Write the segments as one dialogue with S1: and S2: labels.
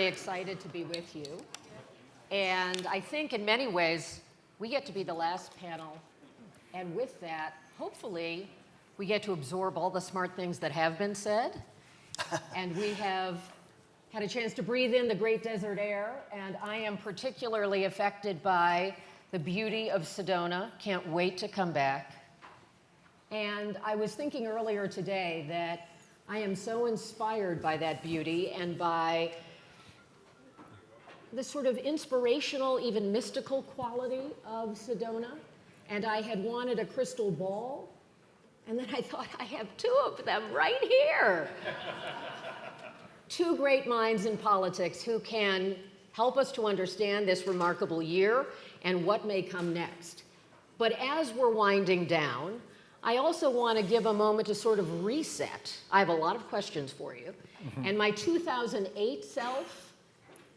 S1: very excited to be with you. And I think in many ways, we get to be the last panel. And with that, hopefully, we get to absorb all the smart things that have been said. And we have had a chance to breathe in the great desert air. And I am particularly affected by the beauty of Sedona. Can't wait to come back. And I was thinking earlier today that I am so inspired by that beauty and by the sort of inspirational, even mystical quality of Sedona. And I had wanted a crystal ball, and then I thought, I have two of them right here. Two great minds in politics who can help us to understand this remarkable year and what may come next. But as we're winding down, I also want to give a moment to sort of reset. I have a lot of questions for you. And my 2008 self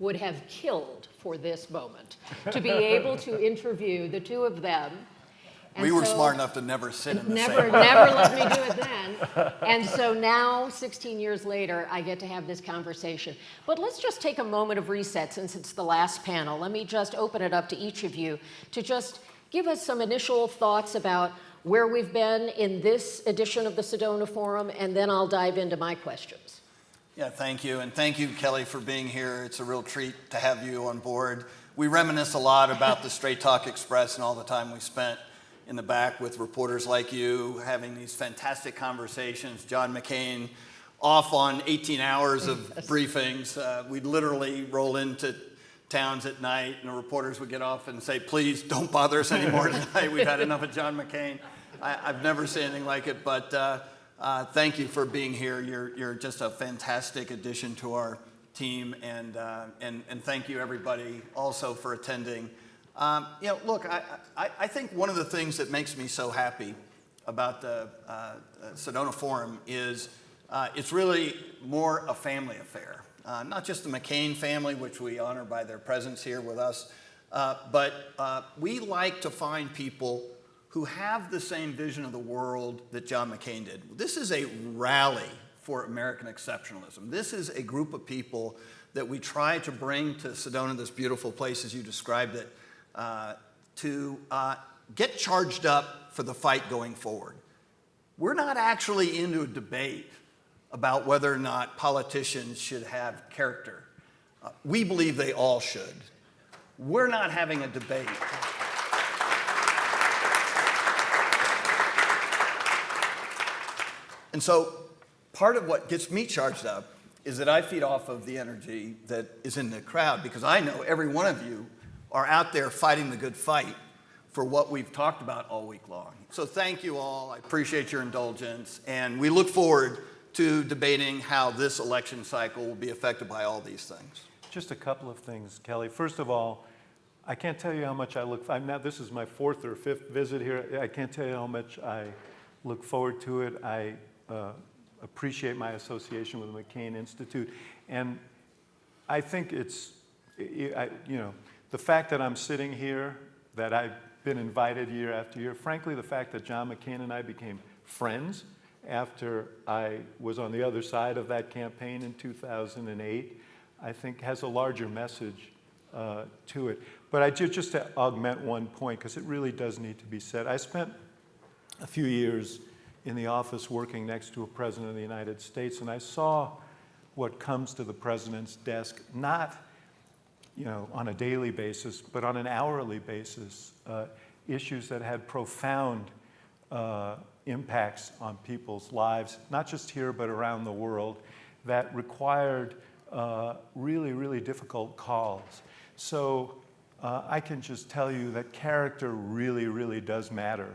S1: would have killed for this moment to be able to interview the two of them. And
S2: we were smart enough to never sit in the same room.
S1: Never let me do it then. And so now, 16 years later, I get to have this conversation. But let's just take a moment of reset since it's the last panel. Let me just open it up to each of you to just give us some initial thoughts about where we've been in this edition of the Sedona Forum, and then I'll dive into my questions.
S2: Yeah, thank you. And thank you, Kelly, for being here. It's a real treat to have you on board. We reminisce a lot about the Straight Talk Express and all the time we spent in the back with reporters like you, having these fantastic conversations. John McCain off on 18 hours of briefings. We'd literally roll into towns at night, and the reporters would get off and say, please don't bother us anymore tonight. We've had enough of John McCain. I've never seen anything like it, but thank you for being here. You're just a fantastic addition to our team, and thank you everybody also for attending. Look, I think one of the things that makes me so happy about the Sedona Forum is it's really more a family affair. Not just the McCain family, which we honor by their presence here with us, but we like to find people who have the same vision of the world that John McCain did. This is a rally for American exceptionalism. This is a group of people that we try to bring to Sedona, this beautiful place as you described it, to get charged up for the fight going forward. We're not actually into a debate about whether or not politicians should have character. We believe they all should. We're not having a debate. And so part of what gets me charged up is that I feed off of the energy that is in the crowd, because I know every one of you are out there fighting the good fight for what we've talked about all week long. So thank you all. I appreciate your indulgence, and we look forward to debating how this election cycle will be affected by all these things.
S3: Just a couple of things, Kelly. First of all, I can't tell you how much I look. This is my fourth or fifth visit here. I can't tell you how much I look forward to it. I appreciate my association with the McCain Institute, and I think it's, the fact that I'm sitting here, that I've been invited year after year. Frankly, the fact that John McCain and I became friends after I was on the other side of that campaign in 2008, I think has a larger message to it. But just to augment one point, because it really does need to be said, I spent a few years in the office working next to a president of the United States, and I saw what comes to the president's desk, not on a daily basis, but on an hourly basis, issues that had profound impacts on people's lives, not just here, but around the world, that required really, really difficult calls. So I can just tell you that character really, really does matter.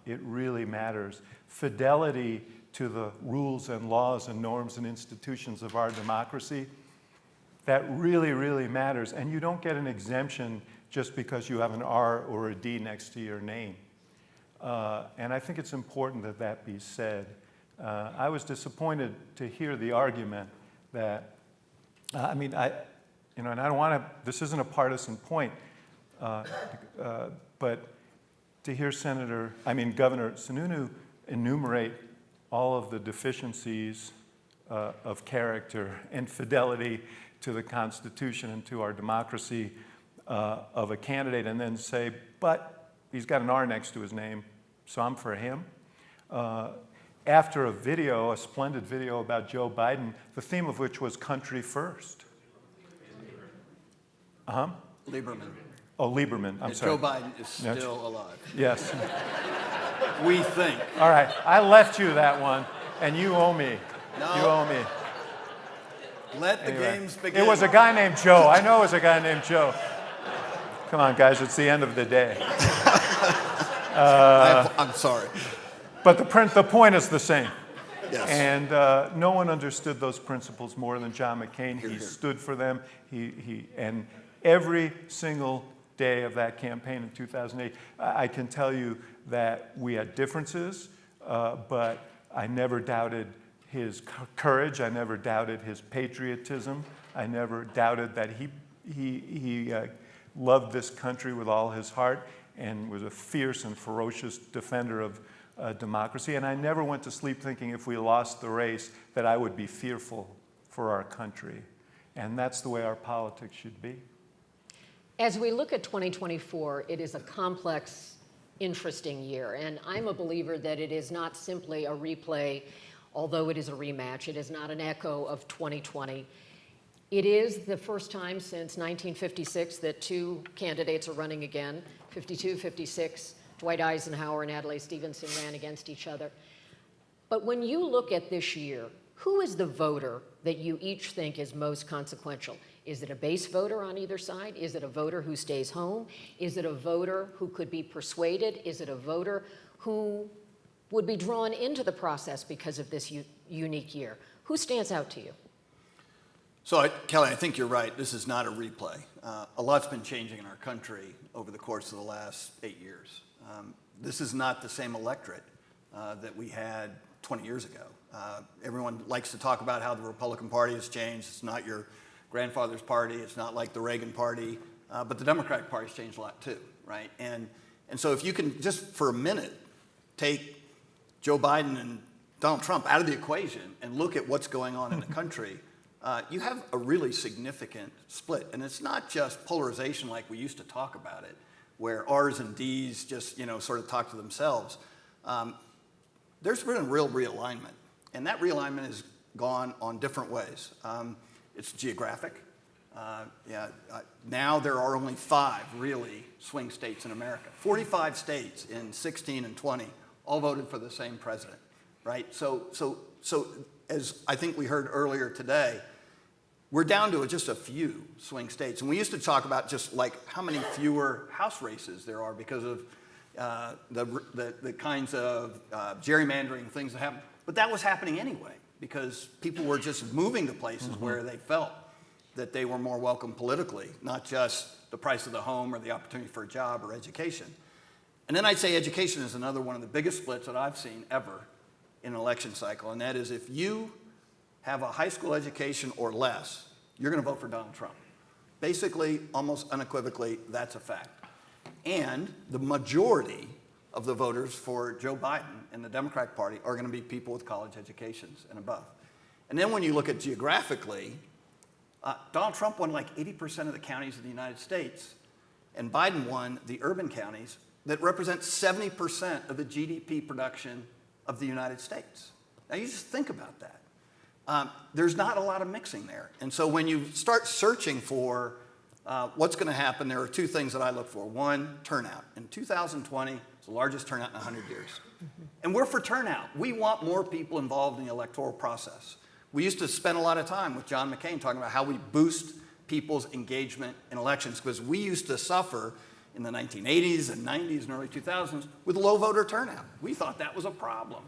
S3: It really matters. Fidelity to the rules and laws and norms and institutions of our democracy, that really, really matters. And you don't get an exemption just because you have an R or a D next to your name. And I think it's important that that be said. I was disappointed to hear the argument that, and I don't want to, this isn't a partisan point, but to hear Governor Sununu enumerate all of the deficiencies of character and fidelity to the Constitution and to our democracy of a candidate and then say, but he's got an R next to his name, so I'm for him. After a splendid video about Joe Biden, the theme of which was country first.
S2: Lieberman.
S3: Oh, Lieberman, I'm sorry.
S2: Joe Biden is still alive.
S3: Yes.
S2: We think.
S3: All right, I left you that one, and you owe me.
S2: No.
S3: You owe me.
S2: Let the
S3: Anyway,
S2: games begin.
S3: it was a guy named Joe. I know it was a guy named Joe. Come on, guys, it's the end of the day.
S2: I'm sorry.
S3: But the point is the same.
S2: Yes.
S3: And no one understood those principles more than John McCain.
S2: Here,
S3: He
S2: here.
S3: stood for them. And every single day of that campaign in 2008, I can tell you that we had differences, but I never doubted his courage. I never doubted his patriotism. I never doubted that he loved this country with all his heart and was a fierce and ferocious defender of democracy. And I never went to sleep thinking if we lost the race that I would be fearful for our country. And that's the way our politics should be.
S1: As we look at 2024, it is a complex, interesting year. And I'm a believer that it is not simply a replay, although it is a rematch. It is not an echo of 2020. It is the first time since 1956 that two candidates are running again. 52, 56, Dwight Eisenhower and Adlai Stevenson ran against each other. But when you look at this year, who is the voter that you each think is most consequential? Is it a base voter on either side? Is it a voter who stays home? Is it a voter who could be persuaded? Is it a voter who would be drawn into the process because of this unique year? Who stands out to you?
S2: So, Kelly, I think you're right. This is not a replay. A lot's been changing in our country over the course of the last 8 years. This is not the same electorate that we had 20 years ago. Everyone likes to talk about how the Republican Party has changed. It's not your grandfather's party. It's not like the Reagan Party. But the Democratic Party's changed a lot too, right? And so if you can just for a minute take Joe Biden and Donald Trump out of the equation and look at what's going on in the country, you have a really significant split. And it's not just polarization like we used to talk about it, where R's and D's just, sort of talk to themselves. There's been a real realignment. And that realignment has gone on different ways. It's geographic. Now there are only 5 really swing states in America. 45 states in 16 and 20 all voted for the same president, right? So as I think we heard earlier today, we're down to just a few swing states. And we used to talk about just like how many fewer House races there are because of the kinds of gerrymandering things that happen. But that was happening anyway because people were just moving to places where they felt that they were more welcome politically, not just the price of the home or the opportunity for a job or education. And then I'd say education is another one of the biggest splits that I've seen ever in an election cycle, and that is if you have a high school education or less, you're going to vote for Donald Trump. Basically, almost unequivocally, that's a fact. And the majority of the voters for Joe Biden and the Democratic Party are going to be people with college educations and above. And then when you look at geographically, Donald Trump won like 80% of the counties in the United States, and Biden won the urban counties that represent 70% of the GDP production of the United States. Now you just think about that. There's not a lot of mixing there. And so when you start searching for what's going to happen, there are 2 things that I look for. One, turnout. In 2020, it's the largest turnout in 100 years. And we're for turnout. We want more people involved in the electoral process. We used to spend a lot of time with John McCain talking about how we boost people's engagement in elections because we used to suffer in the 1980s and 90s and early 2000s with low voter turnout. We thought that was a problem.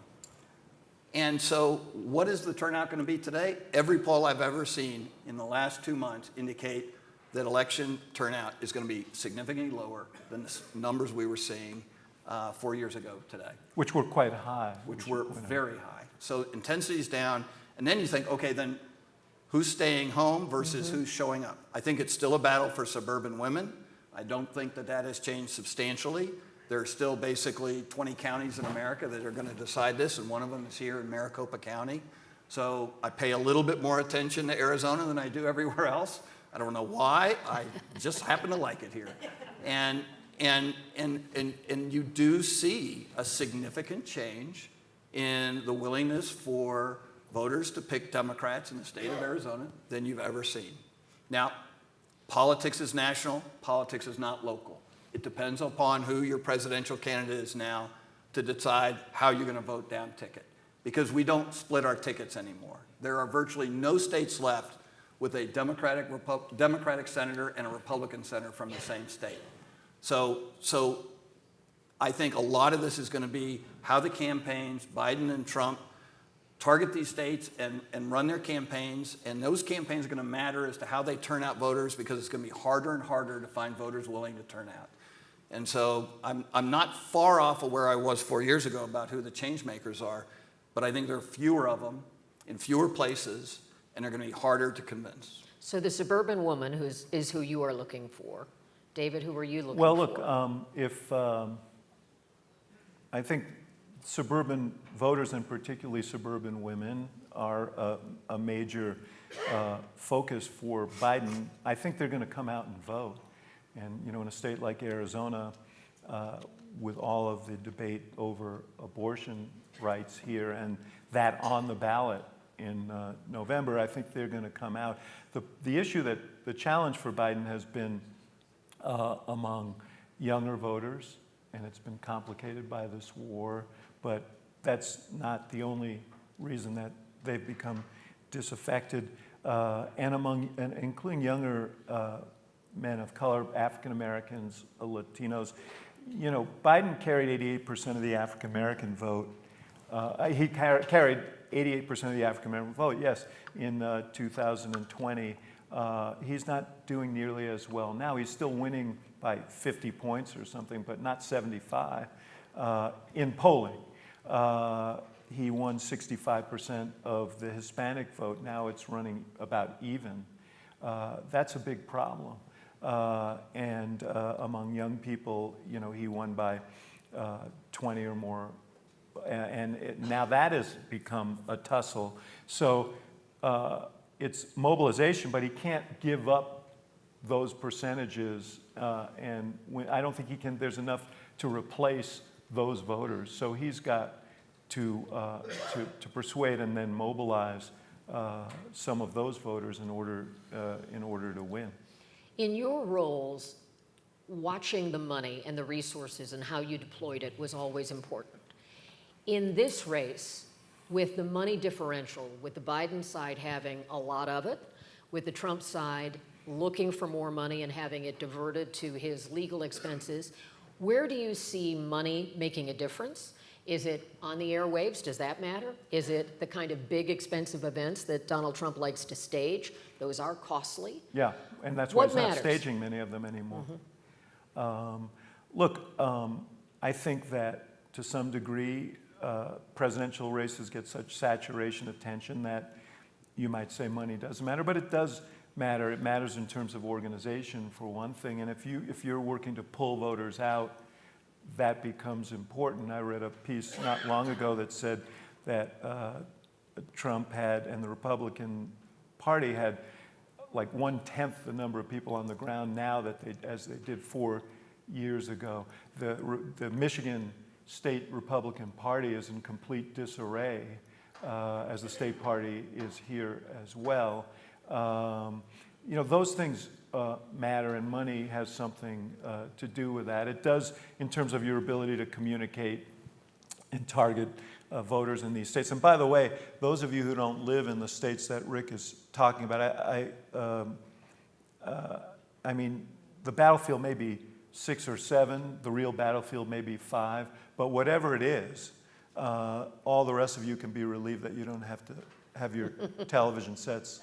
S2: And so what is the turnout going to be today? Every poll I've ever seen in the last 2 months indicate that election turnout is going to be significantly lower than the numbers we were seeing 4 years ago today.
S3: Which were quite high.
S2: Which were very high. So intensity is down. And then you think, okay, then who's staying home versus who's showing up? I think it's still a battle for suburban women. I don't think that has changed substantially. There are still basically 20 counties in America that are going to decide this, and one of them is here in Maricopa County. So I pay a little bit more attention to Arizona than I do everywhere else. I don't know why. I just happen to like it here. And you do see a significant change in the willingness for voters to pick Democrats in the state of Arizona than you've ever seen. Now, politics is national, politics is not local. It depends upon who your presidential candidate is now to decide how you're going to vote down ticket, because we don't split our tickets anymore. There are virtually no states left with a Democratic senator and a Republican senator from the same state. So I think a lot of this is going to be how the campaigns, Biden and Trump, target these states and run their campaigns, and those campaigns are going to matter as to how they turn out voters, because it's going to be harder and harder to find voters willing to turn out. And so I'm not far off of where I was 4 years ago about who the change makers are, but I think there are fewer of them in fewer places, and they're going to be harder to convince.
S1: So the suburban woman is who you are looking for. David, who are you looking for?
S3: Well, look, I think suburban voters, and particularly suburban women, are a major focus for Biden. I think they're going to come out and vote. And, you know, in a state like Arizona, with all of the debate over abortion rights here and that on the ballot in November, I think they're going to come out. The issue the challenge for Biden has been among younger voters, and it's been complicated by this war, but that's not the only reason that they've become disaffected, and including younger men of color, African Americans, Latinos. You know, Biden carried 88% of the African American vote. He carried 88% of the African American vote, yes, in 2020. He's not doing nearly as well now. He's still winning by 50 points or something, but not 75 in polling. He won 65% of the Hispanic vote. Now it's running about even. That's a big problem. And among young people, you know, he won by 20 or more. Now that has become a tussle. So it's mobilization, but he can't give up those percentages. I don't think he can. There's enough to replace those voters. So he's got to persuade and then mobilize some of those voters in order to win.
S1: In your roles, watching the money and the resources and how you deployed it was always important. In this race, with the money differential, with the Biden side having a lot of it, with the Trump side looking for more money and having it diverted to his legal expenses, where do you see money making a difference? Is it on the airwaves? Does that matter? Is it the kind of big, expensive events that Donald Trump likes to stage? Those are costly.
S3: Yeah, and that's why he's not staging many of them anymore. Mm-hmm. I think that to some degree, presidential races get such saturation attention that you might say money doesn't matter, but it does matter. It matters in terms of organization, for one thing, and if you're working to pull voters out, that becomes important. I read a piece not long ago that said that Trump had, and the Republican Party had, like 1/10 the number of people on the ground now as they did 4 years ago. The Michigan State Republican Party is in complete disarray, as the state party is here as well. You know, those things matter, and money has something to do with that. It does in terms of your ability to communicate and target voters in these states. And by the way, those of you who don't live in the states that Rick is talking about, I mean, the battlefield may be 6 or 7, the real battlefield may be 5, but whatever it is, all the rest of you can be relieved that you don't have to have your television sets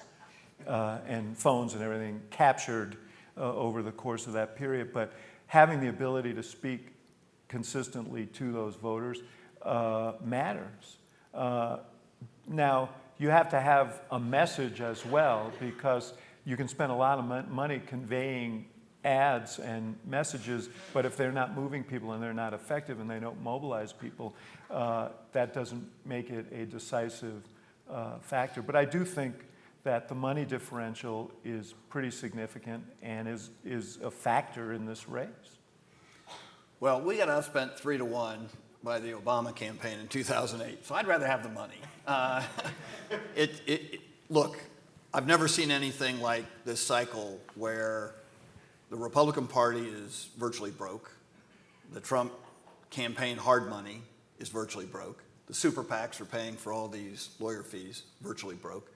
S3: and phones and everything captured over the course of that period. But having the ability to speak consistently to those voters matters. Now, you have to have a message as well, because you can spend a lot of money conveying ads and messages, but if they're not moving people and they're not effective and they don't mobilize people, that doesn't make it a decisive factor. But I do think that the money differential is pretty significant and is a factor in this race.
S2: Well, we got outspent 3-1 by the Obama campaign in 2008, so I'd rather have the money. Look, I've never seen anything like this cycle where the Republican Party is virtually broke, the Trump campaign hard money is virtually broke, the super PACs are paying for all these lawyer fees, virtually broke,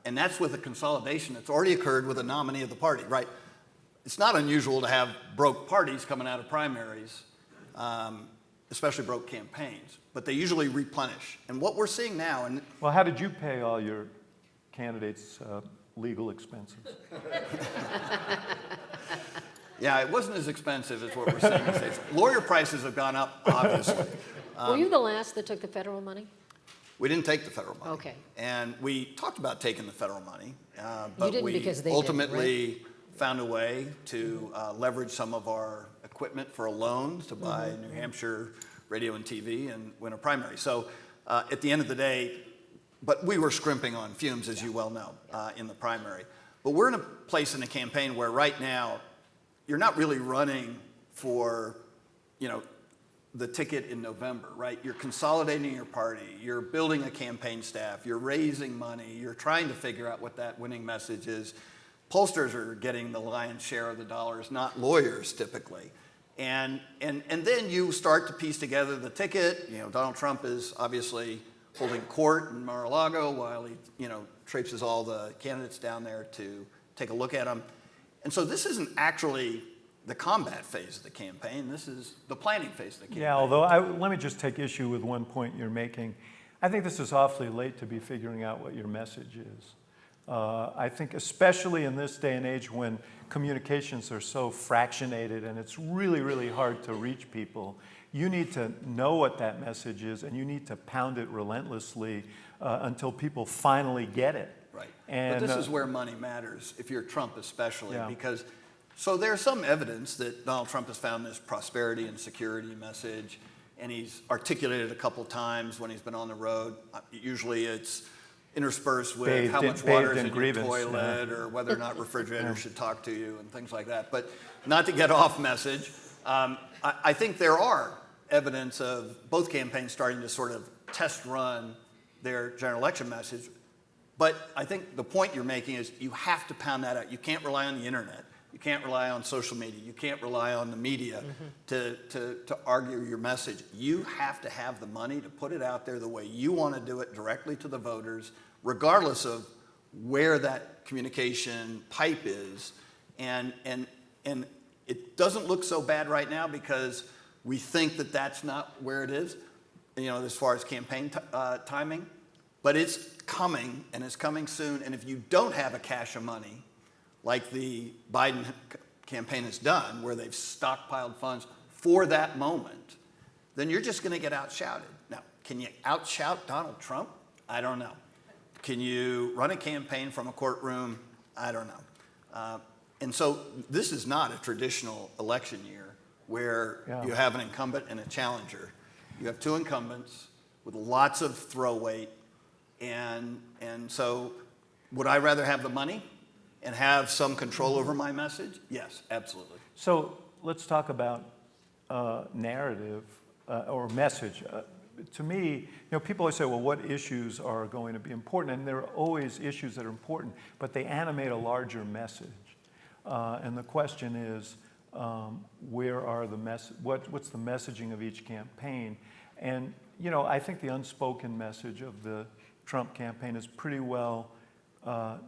S2: and that's with a consolidation that's already occurred with a nominee of the party, right? It's not unusual to have broke parties coming out of primaries, especially broke campaigns, but they usually replenish. And what we're seeing now, and
S3: well, how did you pay all your candidates' legal expenses?
S2: yeah, it wasn't as expensive as what we're seeing these days. Lawyer prices have gone up, obviously.
S1: Were you the last that took the federal money?
S2: We didn't take the federal money.
S1: Okay.
S2: And we talked about taking the federal money, but
S1: didn't
S2: we
S1: because they
S2: ultimately
S1: didn't,
S2: found a way to leverage some of our equipment for a loan to buy New Hampshire radio and TV and win a primary. So at the end of the day, but we were scrimping on fumes, as you well know, in the primary. But we're in a place in the campaign where right now, you're not really running for, the ticket in November, right? You're consolidating your party, you're building a campaign staff, you're raising money, you're trying to figure out what that winning message is. Pollsters are getting the lion's share of the dollars, not lawyers typically. And then you start to piece together the ticket. Donald Trump is obviously holding court in Mar-a-Lago while he, traipses all the candidates down there to take a look at them. And so this isn't actually the combat phase of the campaign. This is the planning phase of the campaign.
S3: Yeah, although let me just take issue with one point you're making. I think this is awfully late to be figuring out what your message is. I think especially in this day and age when communications are so fractionated and it's really, really hard to reach people, you need to know what that message is and you need to pound it relentlessly until people finally get it.
S2: Right.
S3: And,
S2: but this is where money matters, if you're Trump especially,
S3: yeah.
S2: because so there's some evidence that Donald Trump has found this prosperity and security message, and he's articulated a couple times when he's been on the road. Usually it's interspersed with how much water is in your toilet, or whether or not refrigerators should talk to you and things like that. But not to get off message, I think there are evidence of both campaigns starting to sort of test run their general election message. But I think the point you're making is you have to pound that out. You can't rely on the internet. You can't rely on social media. You can't rely on the media to argue your message. You have to have the money to put it out there the way you want to do it, directly to the voters, regardless of where that communication pipe is. And it doesn't look so bad right now because we think that that's not where it is, as far as campaign timing. But it's coming, and it's coming soon. And if you don't have a cache of money, like the Biden campaign has done, where they've stockpiled funds for that moment, then you're just going to get outshouted. Now, can you outshout Donald Trump? I don't know. Can you run a campaign from a courtroom? I don't know. And so this is not a traditional election year where you have an incumbent and a challenger. You have two incumbents with lots of throw weight. And so would I rather have the money and have some control over my message? Yes, absolutely.
S3: So let's talk about narrative or message. To me, people always say, well, what issues are going to be important? And there are always issues that are important, but they animate a larger message. And the question is, where are the what's the messaging of each campaign? And, I think the unspoken message of the Trump campaign is pretty well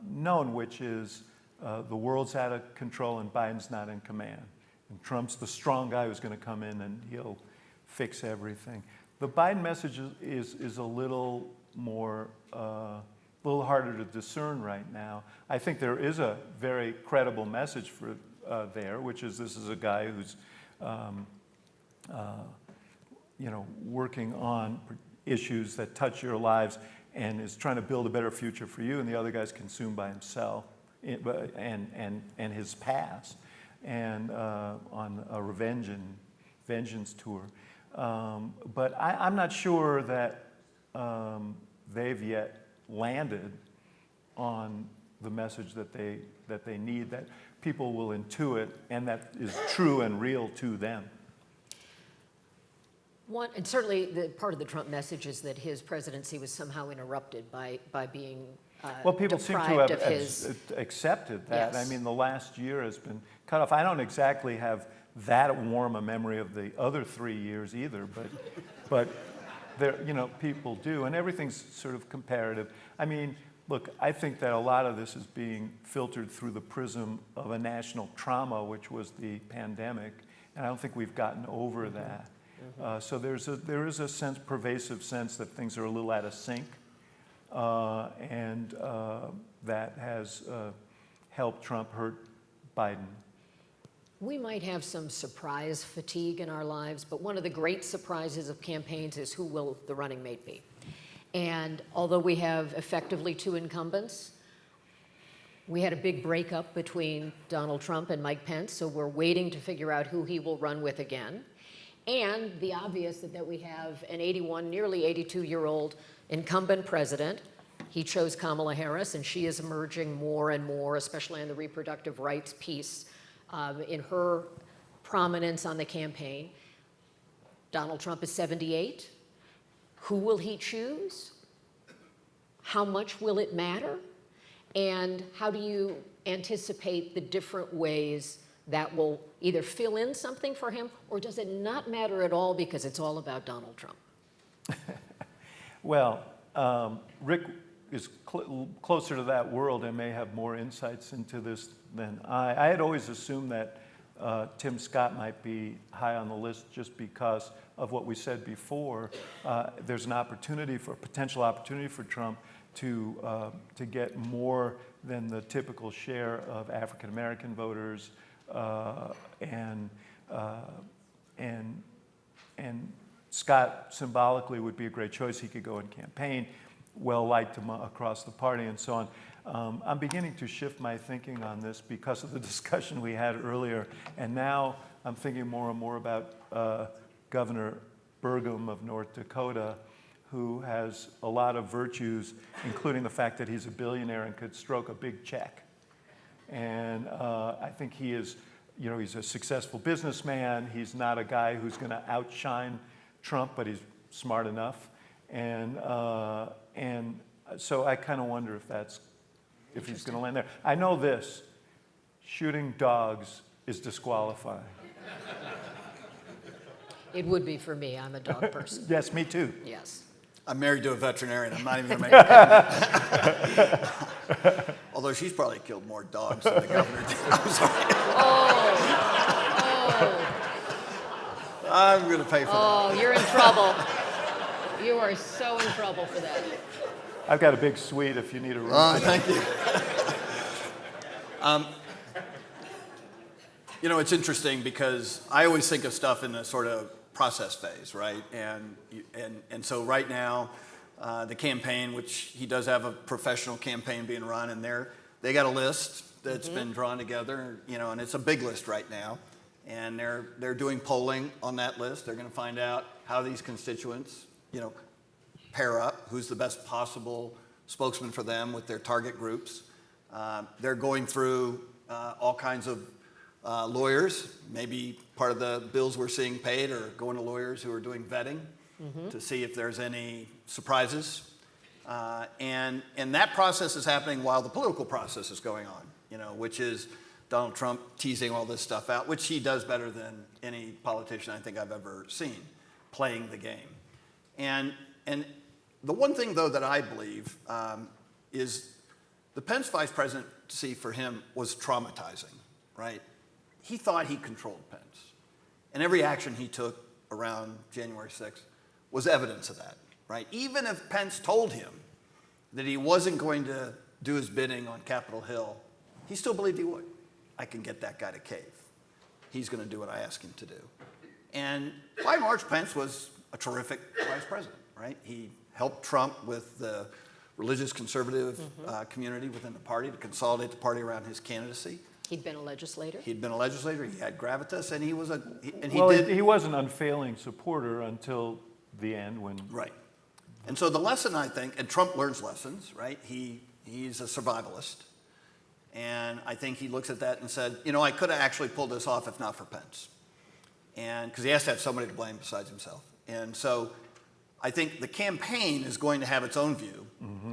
S3: known, which is the world's out of control and Biden's not in command. And Trump's the strong guy who's going to come in and he'll fix everything. The Biden message is a little more, a little harder to discern right now. I think there is a very credible message for there, which is this is a guy who's, working on issues that touch your lives and is trying to build a better future for you, and the other guy's consumed by himself and his past, and on a vengeance tour. But I'm not sure that they've yet landed on the message that they need, that people will intuit, and that is true and real to them.
S1: And certainly part of the Trump message is that his presidency was somehow interrupted by being
S3: Well, people seem to
S1: deprived
S3: have
S1: of his.
S3: accepted that.
S1: Yes.
S3: I mean, the last year has been cut off. I don't exactly have that warm a memory of the other 3 years either, but there, people do, and everything's sort of comparative. I mean, look, I think that a lot of this is being filtered through the prism of a national trauma, which was the pandemic, and I don't think we've gotten over that. So there is a pervasive sense that things are a little out of sync, and that has helped Trump hurt Biden.
S1: We might have some surprise fatigue in our lives, but one of the great surprises of campaigns is who will the running mate be. And although we have effectively 2 incumbents, we had a big breakup between Donald Trump and Mike Pence, so we're waiting to figure out who he will run with again. And the obvious that we have an 81, nearly 82-year-old incumbent president. He chose Kamala Harris, and she is emerging more and more, especially on the reproductive rights piece, in her prominence on the campaign. Donald Trump is 78. Who will he choose? How much will it matter? And how do you anticipate the different ways that will either fill in something for him, or does it not matter at all because it's all about Donald Trump?
S3: Well, Rick is closer to that world and may have more insights into this than I. I had always assumed that Tim Scott might be high on the list just because of what we said before. There's an potential opportunity for Trump to get more than the typical share of African American voters, and Scott symbolically would be a great choice. He could go and campaign, well liked across the party, and so on. I'm beginning to shift my thinking on this because of the discussion we had earlier, and now I'm thinking more and more about Governor Burgum of North Dakota, who has a lot of virtues, including the fact that he's a billionaire and could stroke a big check. And I think he is, he's a successful businessman. He's not a guy who's going to outshine Trump, but he's smart enough. And so I kind of wonder if he's going to land there. I know this: shooting dogs is disqualifying.
S1: It would be for me. I'm a dog person.
S3: Yes, me too.
S1: Yes.
S2: I'm married to a veterinarian. I'm not even going to make a comment. Although she's probably killed more dogs than the governor did. I'm sorry. I'm going to pay for that.
S1: Oh, you're in trouble. You are so in trouble for that.
S3: I've got a big suite if you need a room.
S2: Thank you. It's interesting because I always think of stuff in the sort of process phase, right? And so right now, the campaign, which he does have a professional campaign being run, and they got a list that's been drawn together, and it's a big list right now. And they're doing polling on that list. They're going to find out how these constituents, pair up, who's the best possible spokesman for them with their target groups. They're going through all kinds of lawyers. Maybe part of the bills we're seeing paid are going to lawyers who are doing vetting to see if there's any surprises. And that process is happening while the political process is going on, which is Donald Trump teasing all this stuff out, which he does better than any politician I think I've ever seen, playing the game. And the one thing, though, that I believe is the Pence vice presidency for him was traumatizing, right? He thought he controlled Pence. And every action he took around January 6th was evidence of that, right? Even if Pence told him that he wasn't going to do his bidding on Capitol Hill, he still believed he would. I can get that guy to cave. He's going to do what I ask him to do. And by and large, Pence was a terrific vice president, right? He helped Trump with the religious conservative community within the party to consolidate the party around his candidacy.
S1: He'd been a legislator.
S2: He had gravitas, and he was
S3: he was an unfailing supporter until the end when
S2: And so the lesson, I think, and Trump learns lessons, right? He's a survivalist. And I think he looks at that and said, you know, I could have actually pulled this off if not for Pence. And because he has to have somebody to blame besides himself. And so I think the campaign is going to have its own view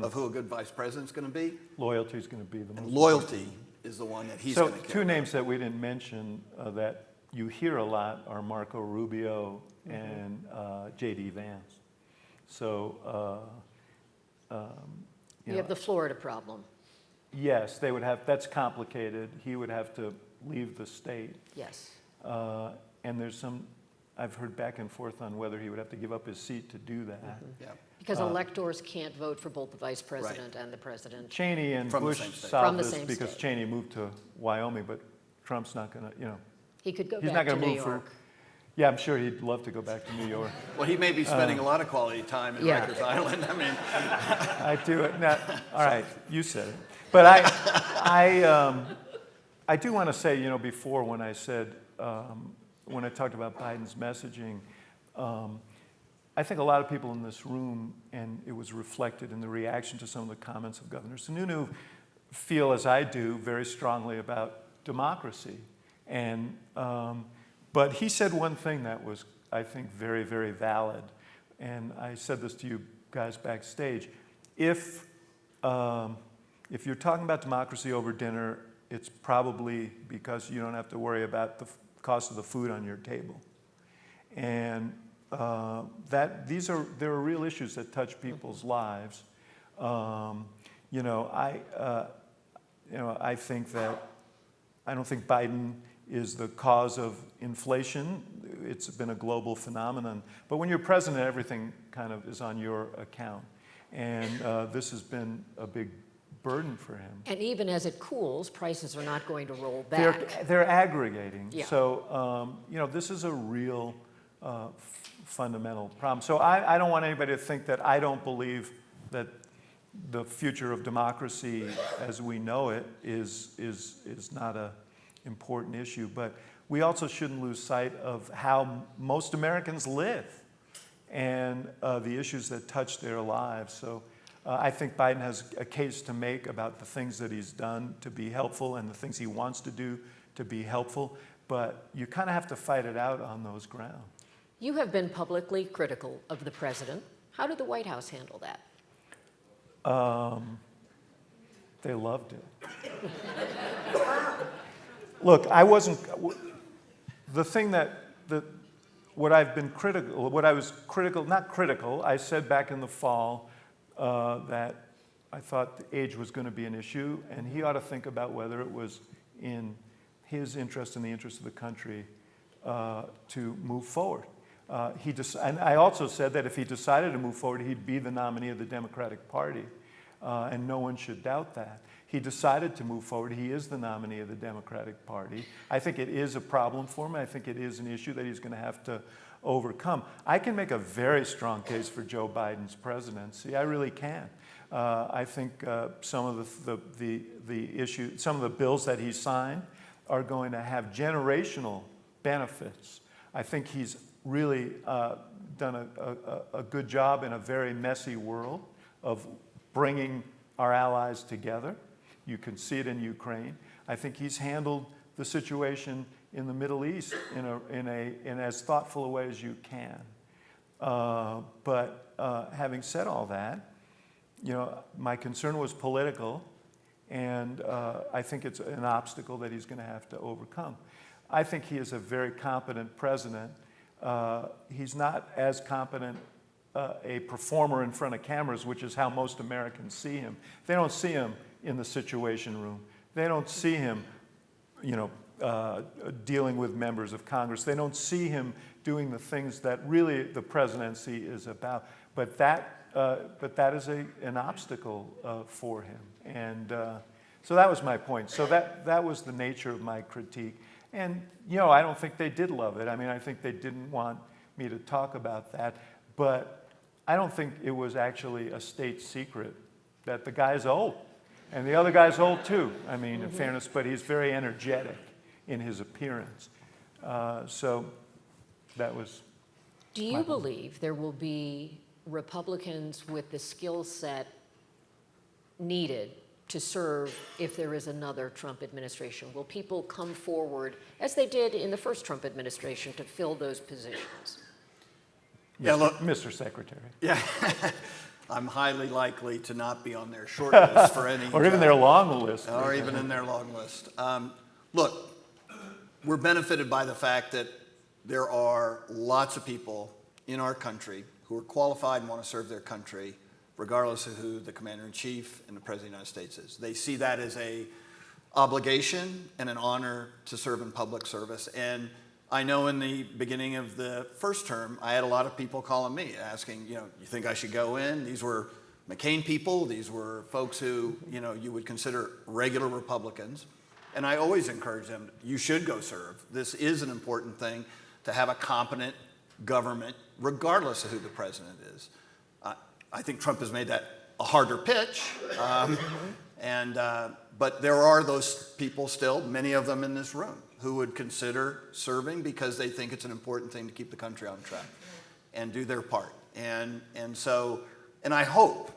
S2: of who a good vice president's going to be.
S3: Loyalty is going to be the most.
S2: And loyalty is the one that he's going to carry.
S3: So two names that we didn't mention that you hear a lot are Marco Rubio and J.D. Vance. So,
S1: You have the Florida problem.
S3: yes, they would have, that's complicated. He would have to leave the state.
S1: Yes.
S3: And there's some, I've heard back and forth on whether he would have to give up his seat to do that.
S2: Yeah.
S1: Because electors can't vote for both the vice president and the president.
S3: Cheney and
S2: From the
S3: Bush
S2: same state.
S1: From
S3: solved
S1: the
S3: this
S1: same
S3: because
S1: state.
S3: Cheney moved to Wyoming, but Trump's not going to,
S1: He could go
S3: he's
S1: back
S3: not
S1: to
S3: going to
S1: New
S3: move
S1: York.
S3: for, yeah, I'm sure he'd love to go back to New York.
S2: Well, he may be spending a lot of quality time in
S1: Yeah.
S2: Rikers Island. I mean,
S3: I do it. Now, all right, you said it. But I do want to say, before when I said, when I talked about Biden's messaging, I think a lot of people in this room, and it was reflected in the reaction to some of the comments of Governor Sununu, feel, as I do, very strongly about democracy. And, but he said one thing that was, I think, very, very valid. And I said this to you guys backstage. If you're talking about democracy over dinner, it's probably because you don't have to worry about the cost of the food on your table. And there are real issues that touch people's lives. I think that I don't think Biden is the cause of inflation. It's been a global phenomenon. But when you're president, everything kind of is on your account. And this has been a big burden for him.
S1: And even as it cools, prices are not going to roll back.
S3: They're aggregating.
S1: Yeah.
S3: So, this is a real fundamental problem. So I don't want anybody to think that I don't believe that the future of democracy as we know it is not an important issue. But we also shouldn't lose sight of how most Americans live and the issues that touch their lives. So I think Biden has a case to make about the things that he's done to be helpful and the things he wants to do to be helpful. But you kind of have to fight it out on those grounds.
S1: You have been publicly critical of the president. How did the White House handle that?
S3: They loved it. Look, I wasn't, the thing what I've been critical, what I was critical, not critical, I said back in the fall that I thought the age was going to be an issue, and he ought to think about whether it was in his interest and the interest of the country to move forward. And I also said that if he decided to move forward, he'd be the nominee of the Democratic Party, and no one should doubt that. He decided to move forward. He is the nominee of the Democratic Party. I think it is a problem for him. I think it is an issue that he's going to have to overcome. I can make a very strong case for Joe Biden's presidency. I really can. I think some of the issues, some of the bills that he signed are going to have generational benefits. I think he's really done a good job in a very messy world of bringing our allies together. You can see it in Ukraine. I think he's handled the situation in the Middle East in as thoughtful a way as you can. But having said all that, my concern was political, and I think it's an obstacle that he's going to have to overcome. I think he is a very competent president. He's not as competent a performer in front of cameras, which is how most Americans see him. They don't see him in the Situation Room. They don't see him, dealing with members of Congress. They don't see him doing the things that really the presidency is about. But that is an obstacle for him. And so that was my point. So that was the nature of my critique. And, I don't think they did love it. I mean, I think they didn't want me to talk about that. But I don't think it was actually a state secret that the guy's old. And the other guy's old too, I mean, in fairness, but he's very energetic in his appearance. So that was.
S1: Do you believe there will be Republicans with the skill set needed to serve if there is another Trump administration? Will people come forward, as they did in the first Trump administration, to fill those positions?
S2: Yeah, look,
S3: Mr. Secretary.
S2: yeah, I'm highly likely to not be on their short list for any
S3: Or even their long list.
S2: or even in their long list. Look, we're benefited by the fact that there are lots of people in our country who are qualified and want to serve their country, regardless of who the commander-in-chief and the president of the United States is. They see that as a obligation and an honor to serve in public service. And I know in the beginning of the first term, I had a lot of people calling me asking, you think I should go in? These were McCain people. These were folks who, you would consider regular Republicans. And I always encourage them, you should go serve. This is an important thing to have a competent government, regardless of who the president is. I think Trump has made that a harder pitch. But there are those people still, many of them in this room, who would consider serving because they think it's an important thing to keep the country on track and do their part. And I hope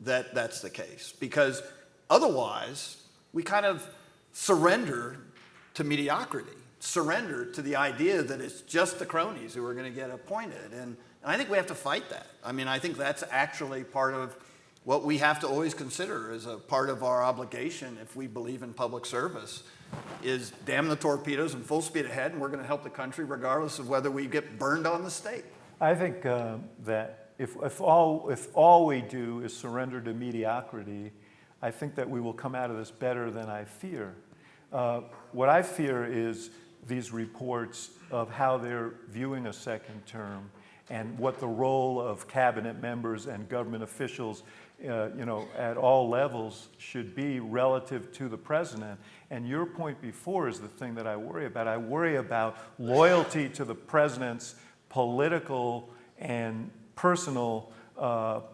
S2: that that's the case, because otherwise we kind of surrender to mediocrity, surrender to the idea that it's just the cronies who are going to get appointed. And I think we have to fight that. I mean, I think that's actually part of what we have to always consider as a part of our obligation if we believe in public service is damn the torpedoes and full speed ahead, and we're going to help the country regardless of whether we get burned on the stake.
S3: I think that if all we do is surrender to mediocrity, I think that we will come out of this better than I fear. What I fear is these reports of how they're viewing a second term and what the role of cabinet members and government officials at all levels should be relative to the president. And your point before is the thing that I worry about. I worry about loyalty to the president's political and personal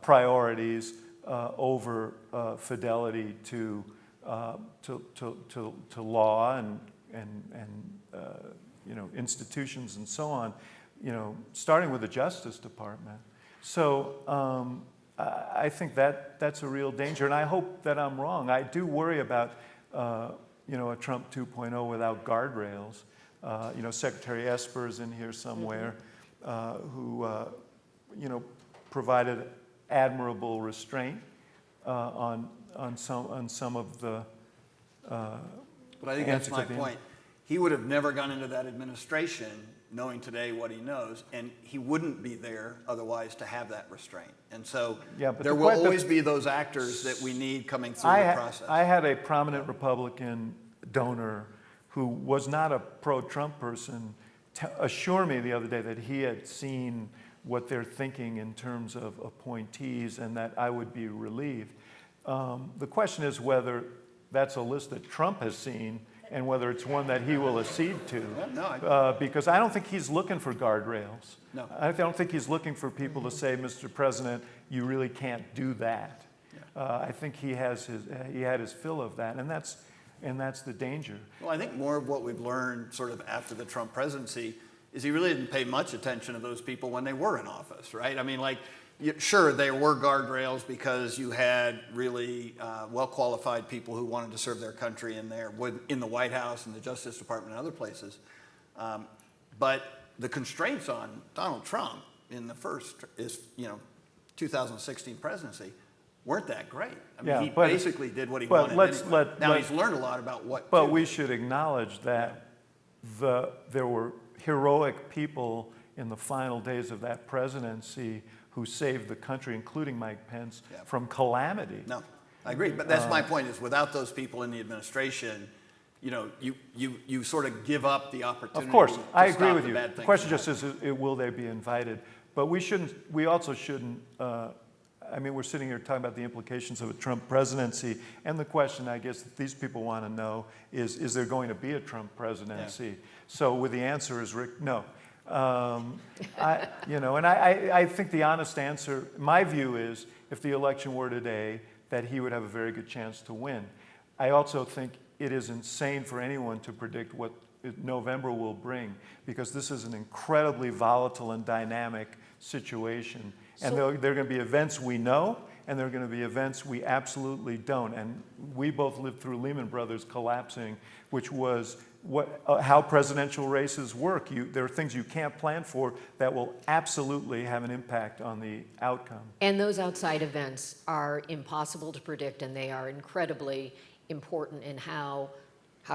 S3: priorities over fidelity to law and institutions and so on. Starting with the Justice Department. So I think that's a real danger, and I hope that I'm wrong. I do worry about a Trump 2.0 without guardrails. Secretary Esper is in here somewhere, who provided admirable restraint on some of the.
S2: But I think that's my point. He would have never gone into that administration knowing today what he knows, and he wouldn't be there otherwise to have that restraint. And so there will always be those actors that we need coming through the process.
S3: I had a prominent Republican donor who was not a pro-Trump person assure me the other day that he had seen what they're thinking in terms of appointees and that I would be relieved. The question is whether that's a list that Trump has seen and whether it's one that he will accede to. Because I don't think he's looking for guardrails.
S2: No.
S3: I don't think he's looking for people to say, Mr. President, you really can't do that. I think he had his fill of that, and that's the danger.
S2: Well, I think more of what we've learned sort of after the Trump presidency is he really didn't pay much attention to those people when they were in office, right? I mean, sure, there were guardrails because you had really well-qualified people who wanted to serve their country in the White House and the Justice Department and other places. But the constraints on Donald Trump in the 2016 presidency weren't that great. I mean, he basically did what he wanted anyway. Now he's learned a lot about what.
S3: But we should acknowledge that there were heroic people in the final days of that presidency who saved the country, including Mike Pence, from calamity.
S2: No, I agree. But that's my point, is without those people in the administration, you sort of give up the opportunity.
S3: Of course, I agree with
S2: the
S3: you.
S2: bad
S3: The question
S2: things
S3: just is, will they be invited? But we also shouldn't, we're sitting here talking about the implications of a Trump presidency, and the question, I guess, that these people want to know is there going to be a Trump presidency? Yeah. So the answer is, Rick, no. I think the honest answer, my view is, if the election were today, that he would have a very good chance to win. I also think it is insane for anyone to predict what November will bring, because this is an incredibly volatile and dynamic situation. And there are going to be events we know, and there are going to be events we absolutely don't. And we both lived through Lehman Brothers collapsing, which was how presidential races work. There are things you can't plan for that will absolutely have an impact on the outcome.
S1: And those outside events are impossible to predict, and they are incredibly important in how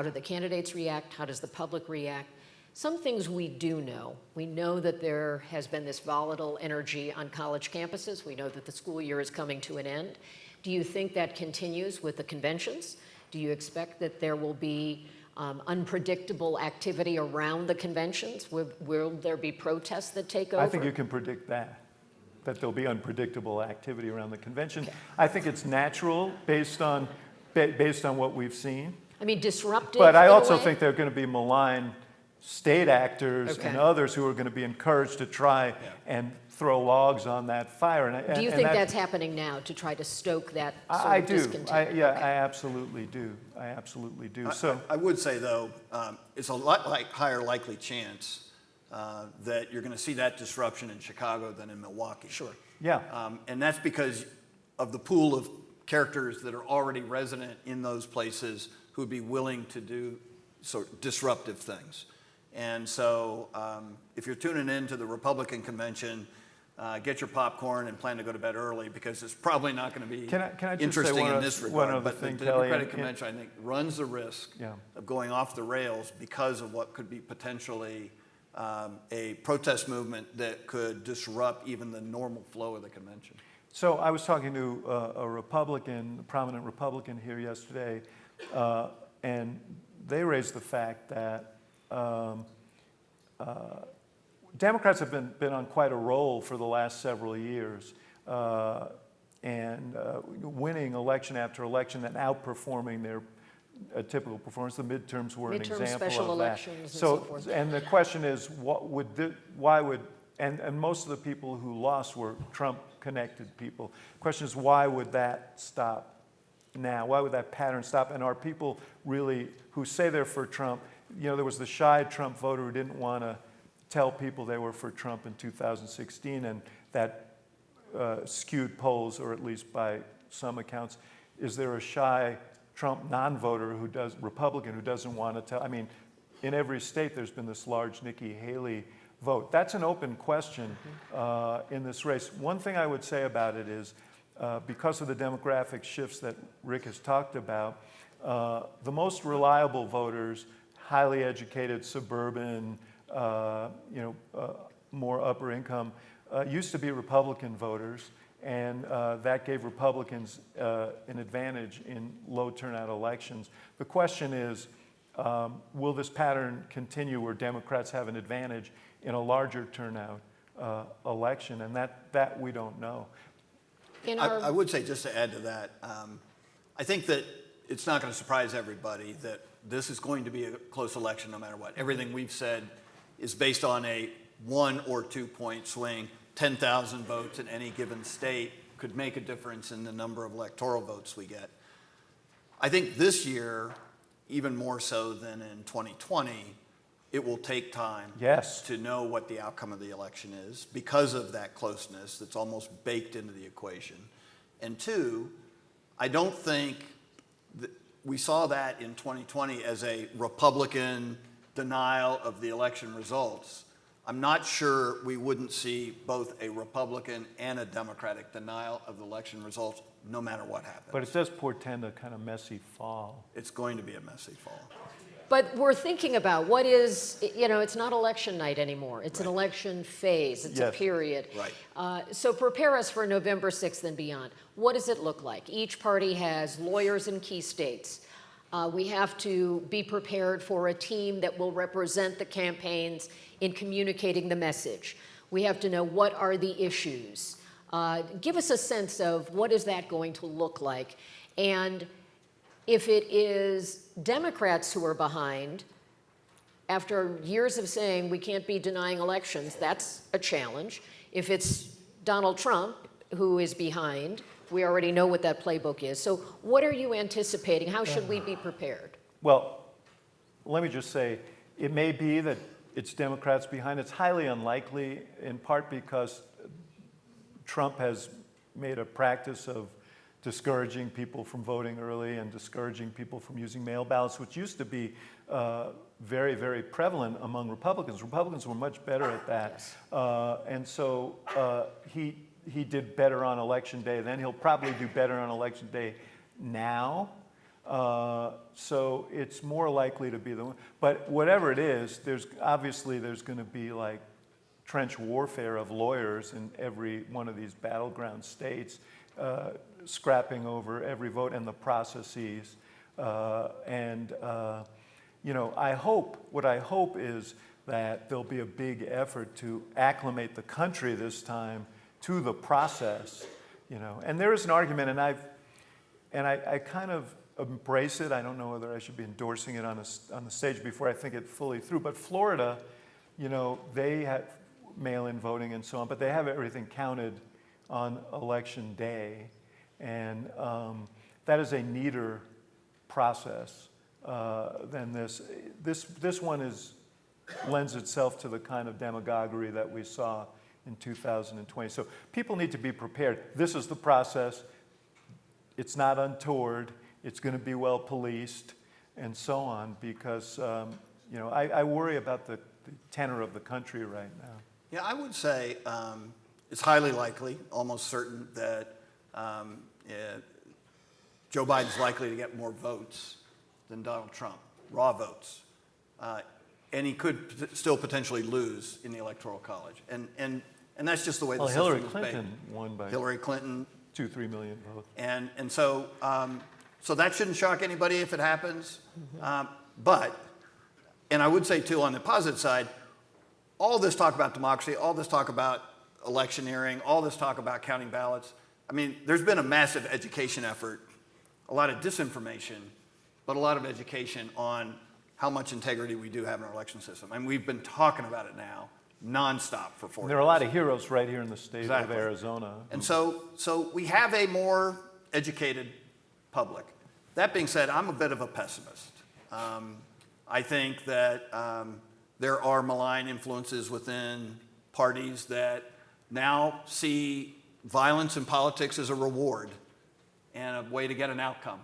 S1: do the candidates react, how does the public react. Some things we do know. We know that there has been this volatile energy on college campuses. We know that the school year is coming to an end. Do you think that continues with the conventions? Do you expect that there will be unpredictable activity around the conventions? Will there be protests that take over?
S3: I think you can predict that there'll be unpredictable activity around the convention. Okay. I think it's natural based on what we've seen.
S1: I mean, disruptive.
S3: But I also think there are going to be malign state actors
S1: okay.
S3: and others who are going to be encouraged to try and throw logs on that fire.
S1: Do you think that's happening now, to try to stoke that sort of discontent?
S3: I absolutely do. I absolutely do.
S2: I would say, though, it's a lot higher likely chance that you're going to see that disruption in Chicago than in Milwaukee.
S1: Sure.
S3: Yeah.
S2: And that's because of the pool of characters that are already resident in those places who would be willing to do sort of disruptive things. And so if you're tuning in to the Republican convention, get your popcorn and plan to go to bed early, because it's probably not going to be interesting in this regard. But the Democratic convention, I think, runs the risk of going off the rails because of what could be potentially a protest movement that could disrupt even the normal flow of the convention.
S3: So I was talking to a prominent Republican here yesterday, and they raised the fact that Democrats have been on quite a roll for the last several years, and winning election after election and outperforming their typical performance. The midterms were an example
S1: special
S3: of that.
S1: Elections and so forth.
S3: And the question is, why would and most of the people who lost were Trump-connected people. The question is, why would that stop now? Why would that pattern stop? And are people really who say they're for Trump? You know, there was the shy Trump voter who didn't want to tell people they were for Trump in 2016, and that skewed polls, or at least by some accounts. Is there a shy Trump non-voter Republican who doesn't want to tell? I mean, in every state there's been this large Nikki Haley vote. That's an open question in this race. One thing I would say about it is, because of the demographic shifts that Rick has talked about, the most reliable voters, highly educated, suburban, more upper income, used to be Republican voters, and that gave Republicans an advantage in low turnout elections. The question is, will this pattern continue where Democrats have an advantage in a larger turnout election? And that we don't know.
S2: I would say, just to add to that, I think that it's not going to surprise everybody that this is going to be a close election no matter what. Everything we've said is based on a 1 or 2 point swing. 10,000 votes in any given state could make a difference in the number of electoral votes we get. I think this year, even more so than in 2020, it will take time to know what the outcome of the election is because of that closeness that's almost baked into the equation. And two, I don't think that we saw that in 2020 as a Republican denial of the election results. I'm not sure we wouldn't see both a Republican and a Democratic denial of the election results no matter what happens.
S3: But it does portend a kind of messy fall.
S2: It's going to be a messy fall.
S1: But we're thinking about what is, it's not election night anymore. It's an election phase. It's a period.
S2: Right.
S1: So prepare us for November 6th and beyond. What does it look like? Each party has lawyers in key states. We have to be prepared for a team that will represent the campaigns in communicating the message. We have to know what are the issues. Give us a sense of what is that going to look like. And if it is Democrats who are behind, after years of saying we can't be denying elections, that's a challenge. If it's Donald Trump who is behind, we already know what that playbook is. So what are you anticipating? How should we be prepared?
S3: Well, let me just say, It may be that it's Democrats behind. It's highly unlikely, in part because Trump has made a practice of discouraging people from voting early and discouraging people from using mail ballots, which used to be very, very prevalent among Republicans. Republicans were much better at that. And so he did better on Election Day then. He'll probably do better on Election Day now. So it's more likely to be the one. But whatever it is, there's going to be like trench warfare of lawyers in every one of these battleground states, scrapping over every vote and the processes. What I hope is that there'll be a big effort to acclimate the country this time to the process, And there is an argument, and I kind of embrace it. I don't know whether I should be endorsing it on the stage before I think it fully through. But Florida, they have mail-in voting and so on, but they have everything counted on Election Day, and that is a neater process than this. This one lends itself to the kind of demagoguery that we saw in 2020. So people need to be prepared. This is the process. It's not untoward. It's going to be well policed, and so on, because I worry about the tenor of the country right now.
S2: Yeah, I would say it's highly likely, almost certain, that Joe Biden's likely to get more votes than Donald Trump, raw votes. And he could still potentially lose in the Electoral College. And that's just the way the system
S3: Hillary
S2: is
S3: Clinton
S2: made.
S3: won by
S2: Hillary Clinton.
S3: 2-3 million votes.
S2: And so that shouldn't shock anybody if it happens. And I would say, too, on the positive side, all this talk about democracy, all this talk about electioneering, all this talk about counting ballots, I mean, there's been a massive education effort, a lot of disinformation, but a lot of education on how much integrity we do have in our election system. And we've been talking about it now nonstop for 4 years.
S3: There are a lot of heroes right here in the state
S2: Exactly.
S3: of Arizona.
S2: And so we have a more educated public. That being said, I'm a bit of a pessimist. I think that there are malign influences within parties that now see violence in politics as a reward and a way to get an outcome.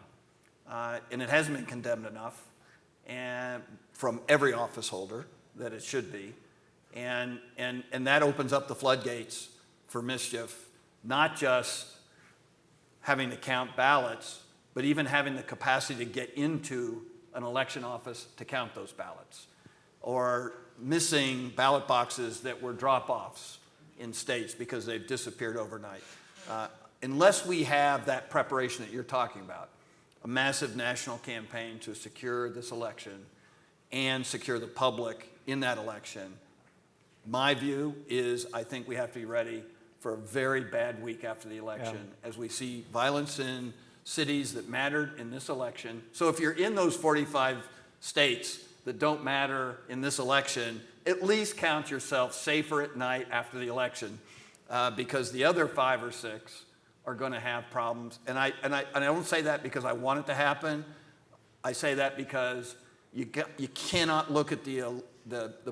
S2: And it hasn't been condemned enough, and from every office holder that it should be. And that opens up the floodgates for mischief, not just having to count ballots, but even having the capacity to get into an election office to count those ballots, or missing ballot boxes that were drop-offs in states because they've disappeared overnight. Unless we have that preparation that you're talking about, a massive national campaign to secure this election and secure the public in that election, my view is I think we have to be ready for a very bad week after the election as we see violence in cities that mattered in this election. So if you're in those 45 states that don't matter in this election, at least count yourself safer at night after the election, because the other 5 or 6 are going to have problems. And I don't say that because I want it to happen. I say that because you cannot look at the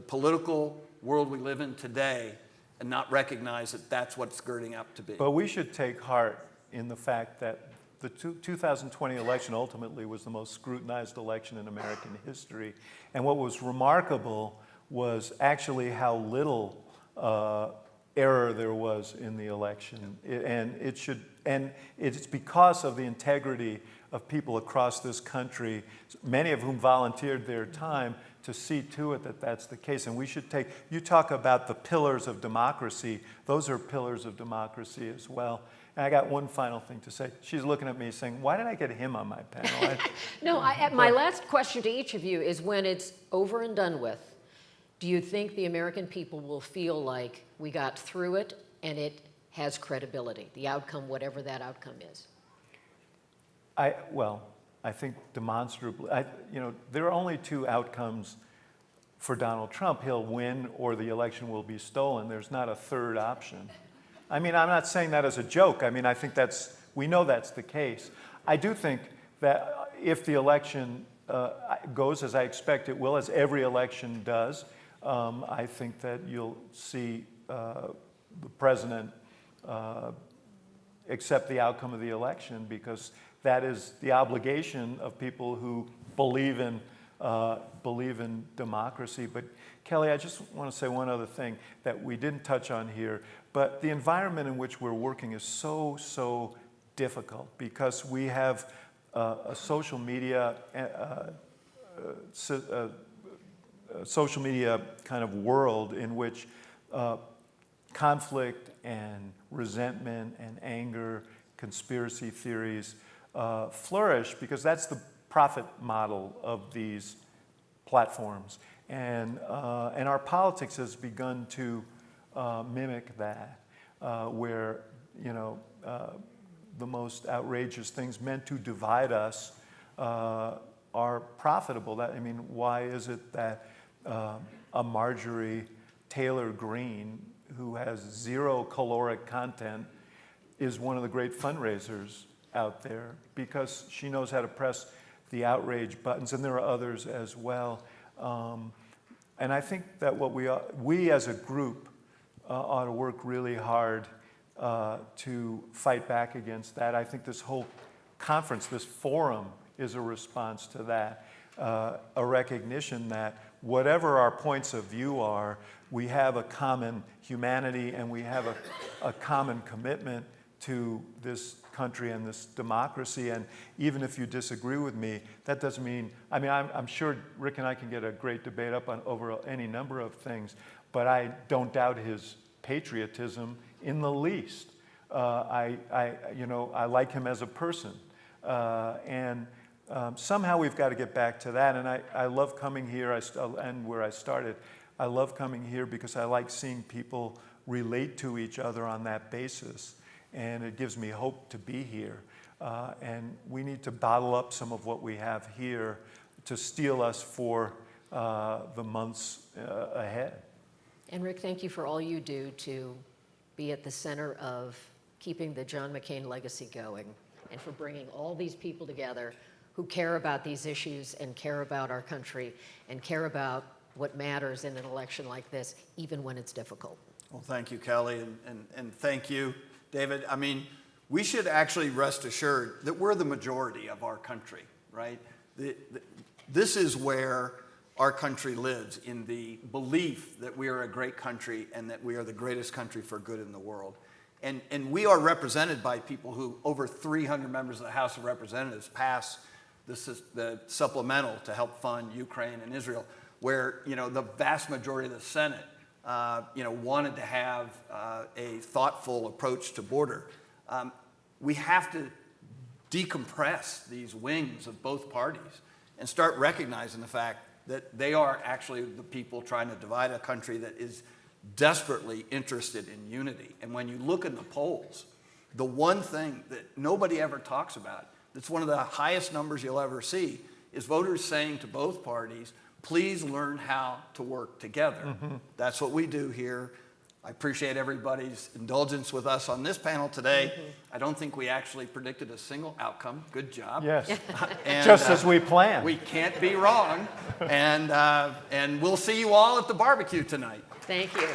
S2: political world we live in today and not recognize that that's what it's girding up to be.
S3: But we should take heart in the fact that the 2020 election ultimately was the most scrutinized election in American history. And what was remarkable was actually how little error there was in the election. And it's because of the integrity of people across this country, many of whom volunteered their time to see to it that that's the case. And we should you talk about the pillars of democracy, those are pillars of democracy as well. And I got one final thing to say. She's looking at me saying, why did I get him on my panel?
S1: No, my last question to each of you is, when it's over and done with, do you think the American people will feel like we got through it and it has credibility, the outcome, whatever that outcome is?
S3: I think demonstrably, there are only 2 outcomes for Donald Trump. He'll win or the election will be stolen. There's not a third option. I mean, I'm not saying that as a joke. I mean, I think we know that's the case. I do think that if the election goes as I expect it will, as every election does, I think that you'll see the president accept the outcome of the election, because that is the obligation of people who believe in democracy. But Kelly, I just want to say one other thing that we didn't touch on here, but the environment in which we're working is so difficult, because we have a social media kind of world in which conflict and resentment and anger, conspiracy theories flourish, because that's the profit model of these platforms. And our politics has begun to mimic that, where, the most outrageous things meant to divide us are profitable. Why is it that a Marjorie Taylor Greene, who has zero caloric content, is one of the great fundraisers out there? Because she knows how to press the outrage buttons, and there are others as well. And I think that we as a group ought to work really hard to fight back against that. I think this whole conference, this forum, is a response to that, a recognition that whatever our points of view are, we have a common humanity, and we have a common commitment to this country and this democracy. And even if you disagree with me, that doesn't mean, I'm sure Rick and I can get a great debate over any number of things, but I don't doubt his patriotism in the least. I like him as a person. Somehow we've got to get back to that. And I love coming here, and where I started, I love coming here because I like seeing people relate to each other on that basis. And it gives me hope to be here. And we need to bottle up some of what we have here to steel us for the months ahead.
S1: And Rick, thank you for all you do to be at the center of keeping the John McCain legacy going, and for bringing all these people together who care about these issues and care about our country and care about what matters in an election like this, even when it's difficult.
S2: Well, thank you, Kelly, and thank you, David. We should actually rest assured that we're the majority of our country, right? This is where our country lives, in the belief that we are a great country and that we are the greatest country for good in the world. And we are represented by people who, over 300 members of the House of Representatives, passed the supplemental to help fund Ukraine and Israel, where the vast majority of the Senate wanted to have a thoughtful approach to border. We have to decompress these wings of both parties and start recognizing the fact that they are actually the people trying to divide a country that is desperately interested in unity. And when you look in the polls, the one thing that nobody ever talks about, that's one of the highest numbers you'll ever see, is voters saying to both parties, please learn how to work together. Mm-hmm. That's what we do here. I appreciate everybody's indulgence with us on this panel today. Mm-hmm. I don't think we actually predicted a single outcome. Good job.
S3: Yes, just as we planned.
S2: We can't be wrong. And we'll see you all at the barbecue tonight.
S1: Thank you.